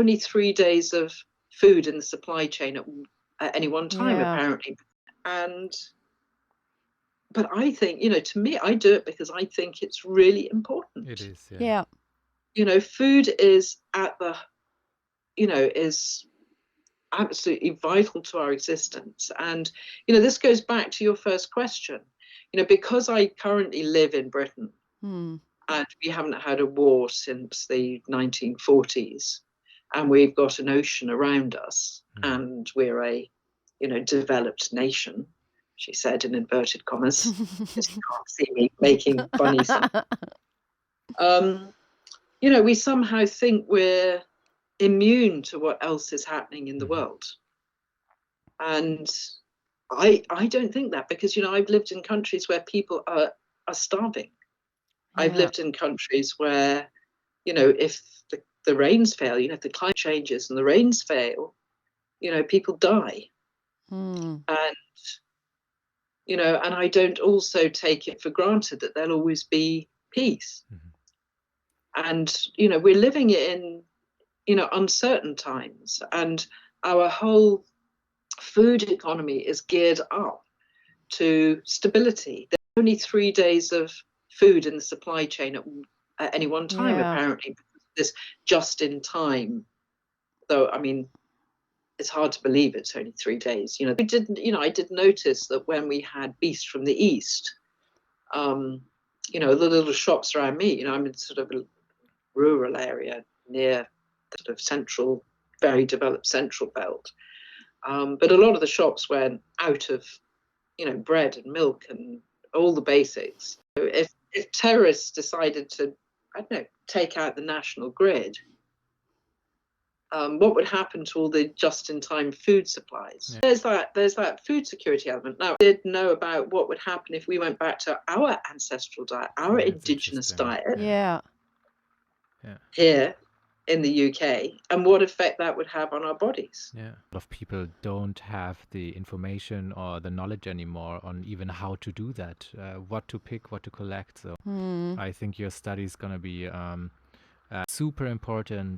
only 3 days of food in the supply chain at any one time, Yeah. apparently. But I think, to me, I do it because I think it's really important. It is, yeah. Yeah. Food is is absolutely vital to our existence. And, this goes back to your first question. Because I currently live in Britain Hmm. and we haven't had a war since the 1940s, and we've got an ocean around us, and we're a, developed nation, she said in inverted commas, because you can't see me making funny signs. We somehow think we're immune to what else is happening in the world. And I don't think that, because, I've lived in countries where people are starving. I've lived in countries where, if the rains fail, if the climate changes and the rains fail, people die. And, and I don't also take it for granted that there'll always be peace. And, we're living in, uncertain times, and our whole food economy is geared up to stability. There's only 3 days of food in the supply chain at any one time, apparently. This just in time, though, I mean, it's hard to believe it's only 3 days. I did notice that when we had beast from the east, the little shops around me, I'm in sort of a rural area near the sort of central, very developed central belt. But a lot of the shops went out of, bread and milk and all the basics. So if terrorists decided to, I don't know, take out the national grid, what would happen to all the just-in-time food supplies? Yeah. There's that food security element. Now, I did know about what would happen if we went back to our ancestral diet, our indigenous diet here in the UK, and what effect that would have on our bodies. Yeah. A lot of people don't have the information or the knowledge anymore on even how to do that, what to pick, what to collect. So I think your study is going to be super important